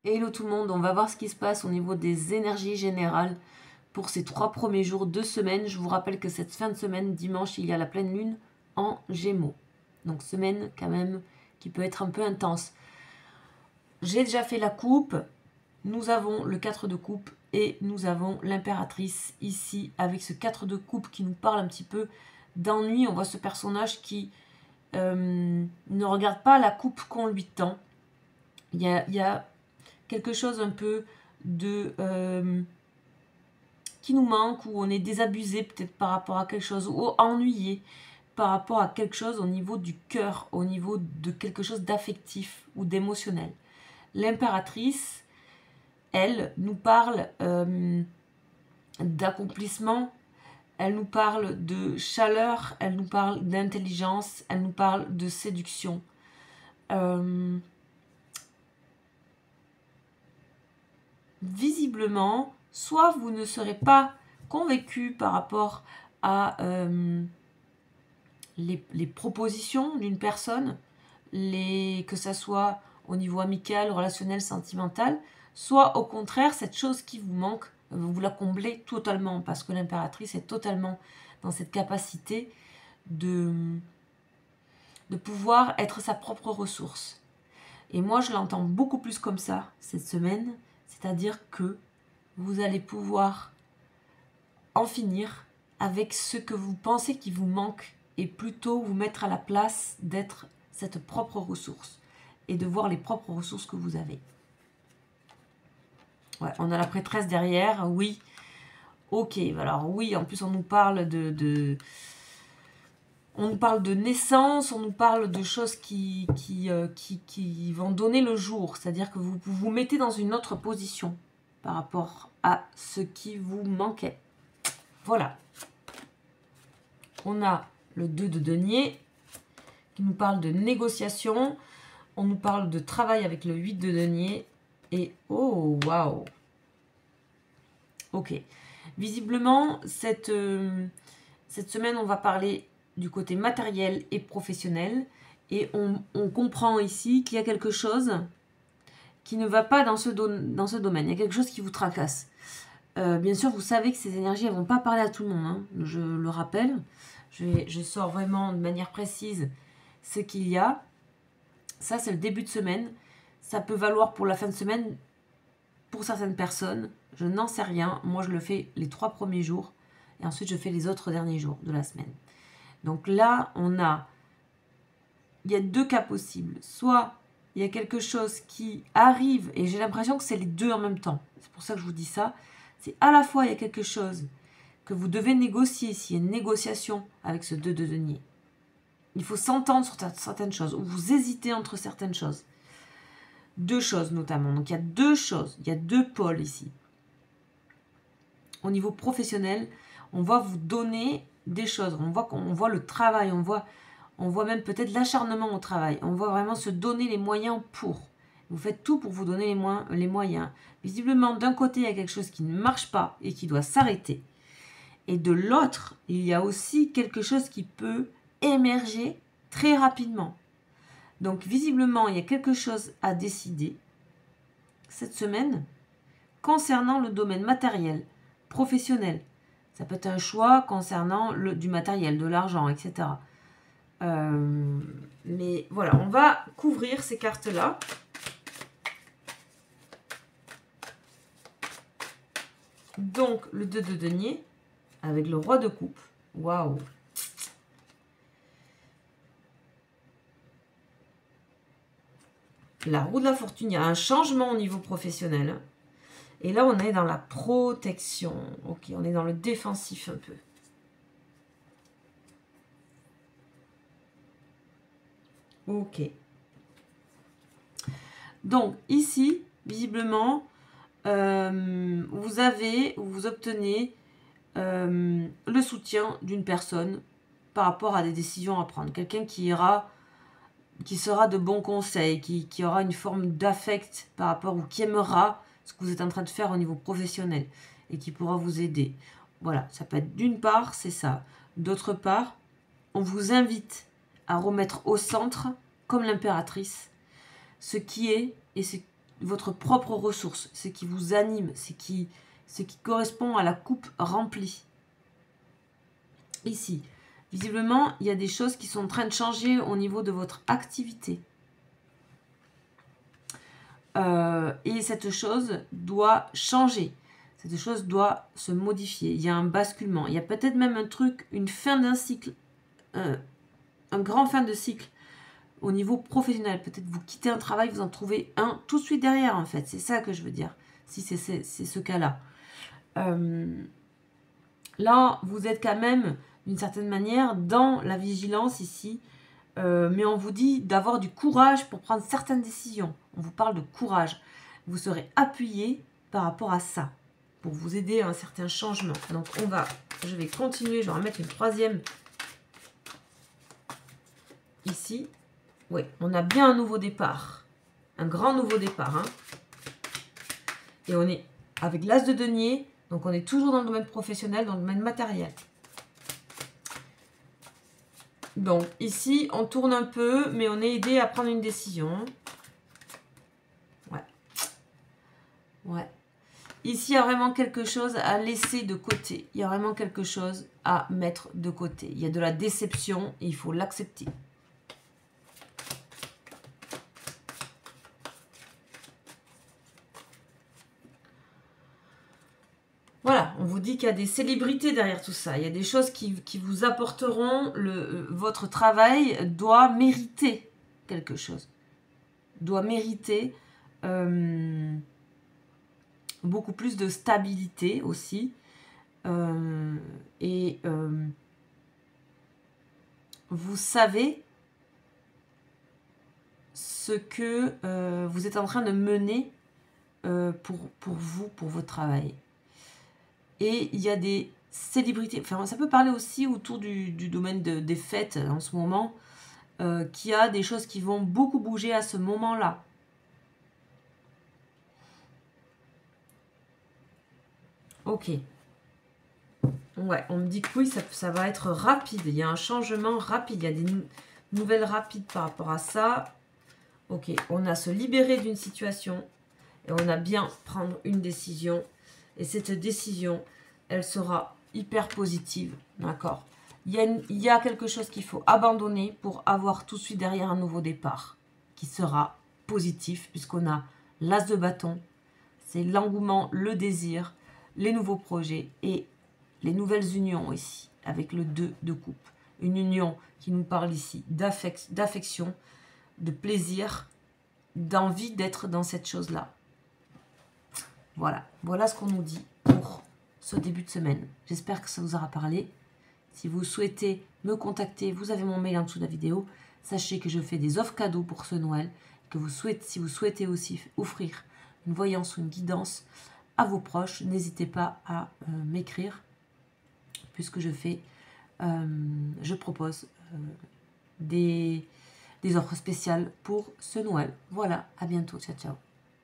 Hello tout le monde, on va voir ce qui se passe au niveau des énergies générales pour ces 3 premiers jours de semaine. Je vous rappelle que cette fin de semaine, dimanche, il y a la pleine lune en Gémeaux. Donc semaine quand même qui peut être un peu intense. J'ai déjà fait la coupe. Nous avons le 4 de coupe et nous avons l'impératrice ici avec ce 4 de coupe qui nous parle un petit peu d'ennui. On voit ce personnage qui ne regarde pas la coupe qu'on lui tend. Il y a quelque chose un peu de qui nous manque, ou on est désabusé peut-être par rapport à quelque chose, ou ennuyé par rapport à quelque chose au niveau du cœur, au niveau de quelque chose d'affectif ou d'émotionnel. L'impératrice, elle, nous parle d'accomplissement, elle nous parle de chaleur, elle nous parle d'intelligence, elle nous parle de séduction. Visiblement, soit vous ne serez pas convaincu par rapport à les propositions d'une personne, que ça soit au niveau amical, relationnel, sentimental, soit au contraire, cette chose qui vous manque, vous la comblez totalement, parce que l'impératrice est totalement dans cette capacité de pouvoir être sa propre ressource. Et moi, je l'entends beaucoup plus comme ça, cette semaine, c'est-à-dire que vous allez pouvoir en finir avec ce que vous pensez qui vous manque et plutôt vous mettre à la place d'être cette propre ressource et de voir les propres ressources que vous avez. Ouais, on a la prêtresse derrière, oui. Ok, alors oui, en plus on nous parle on nous parle de naissance, on nous parle de choses qui vont donner le jour. C'est-à-dire que vous vous mettez dans une autre position par rapport à ce qui vous manquait. Voilà. On a le 2 de denier qui nous parle de négociation. On nous parle de travail avec le 8 de denier. Et oh, waouh. Ok. Visiblement, cette semaine, on va parler du côté matériel et professionnel. Et on comprend ici qu'il y a quelque chose qui ne va pas dans ce domaine. Il y a quelque chose qui vous tracasse. Bien sûr, vous savez que ces énergies, elles ne vont pas parler à tout le monde. Hein. Je le rappelle. Je sors vraiment de manière précise ce qu'il y a. Ça, c'est le début de semaine. Ça peut valoir pour la fin de semaine pour certaines personnes. Je n'en sais rien. Moi, je le fais les 3 premiers jours. Et ensuite, je fais les autres derniers jours de la semaine. Donc là, il y a 2 cas possibles. Soit il y a quelque chose qui arrive, et j'ai l'impression que c'est les 2 en même temps. C'est pour ça que je vous dis ça. C'est à la fois, il y a quelque chose que vous devez négocier, s'il y a une négociation avec ce 2 de denier. Il faut s'entendre sur certaines choses, ou vous hésitez entre certaines choses. 2 choses notamment. Donc il y a 2 choses, il y a 2 pôles ici. Au niveau professionnel, on va vous donner des choses. On voit le travail, on voit même peut-être l'acharnement au travail. On voit vraiment se donner les moyens pour. Vous faites tout pour vous donner les moyens. Visiblement, d'un côté, il y a quelque chose qui ne marche pas et qui doit s'arrêter. Et de l'autre, il y a aussi quelque chose qui peut émerger très rapidement. Donc, visiblement, il y a quelque chose à décider cette semaine concernant le domaine matériel, professionnel. Ça peut être un choix concernant du matériel, de l'argent, etc. Mais voilà, on va couvrir ces cartes-là. Donc, le 2 de denier avec le roi de coupe. Waouh! La roue de la fortune, il y a un changement au niveau professionnel. Et là, on est dans la protection. Ok, on est dans le défensif un peu. Ok. Donc, ici, visiblement, vous obtenez le soutien d'une personne par rapport à des décisions à prendre. Quelqu'un qui sera de bons conseils, qui aura une forme d'affect par rapport, ou qui aimera ce que vous êtes en train de faire au niveau professionnel et qui pourra vous aider. Voilà, ça peut être d'une part, c'est ça. D'autre part, on vous invite à remettre au centre, comme l'impératrice, ce qui est et ce votre propre ressource, ce qui vous anime, ce qui correspond à la coupe remplie. Ici, visiblement, il y a des choses qui sont en train de changer au niveau de votre activité. Et cette chose doit changer. Cette chose doit se modifier. Il y a un basculement. Il y a peut-être même un truc, une fin d'un cycle, un grand fin de cycle au niveau professionnel. Peut-être vous quittez un travail, vous en trouvez un tout de suite derrière, en fait. C'est ça que je veux dire, si c'est ce cas-là. Là, vous êtes quand même, d'une certaine manière, dans la vigilance ici. Mais on vous dit d'avoir du courage pour prendre certaines décisions. On vous parle de courage. Vous serez appuyé par rapport à ça, pour vous aider à un certain changement. Donc je vais continuer, je vais en mettre une troisième ici. Oui, on a bien un nouveau départ. Un grand nouveau départ. Hein. Et on est avec l'as de denier, donc on est toujours dans le domaine professionnel, dans le domaine matériel. Donc, ici, on tourne un peu, mais on est aidé à prendre une décision. Ouais. Ouais. Ici, il y a vraiment quelque chose à laisser de côté. Il y a vraiment quelque chose à mettre de côté. Il y a de la déception et il faut l'accepter. Voilà, on vous dit qu'il y a des célébrités derrière tout ça. Il y a des choses qui vous apporteront. Votre travail doit mériter quelque chose. Doit mériter beaucoup plus de stabilité aussi. Vous savez ce que vous êtes en train de mener pour vous, pour votre travail. Et il y a des célébrités, enfin ça peut parler aussi autour du domaine des fêtes en ce moment, qu'il y a des choses qui vont beaucoup bouger à ce moment-là. Ok. Ouais, on me dit que oui, ça va être rapide. Il y a un changement rapide. Il y a des nouvelles rapides par rapport à ça. Ok, on a se libérer d'une situation et on a bien prendre une décision. Et cette décision, elle sera hyper positive. D'accord. Il y a quelque chose qu'il faut abandonner pour avoir tout de suite derrière un nouveau départ qui sera positif puisqu'on a l'as de bâton. C'est l'engouement, le désir, les nouveaux projets et les nouvelles unions ici avec le 2 de coupe. Une union qui nous parle ici d'affection, de plaisir, d'envie d'être dans cette chose-là. Voilà, voilà ce qu'on nous dit pour ce début de semaine. J'espère que ça vous aura parlé. Si vous souhaitez me contacter, vous avez mon mail en dessous de la vidéo. Sachez que je fais des offres cadeaux pour ce Noël. Que si vous souhaitez aussi offrir une voyance ou une guidance à vos proches, n'hésitez pas à m'écrire, puisque je propose des offres spéciales pour ce Noël. Voilà, à bientôt, ciao ciao.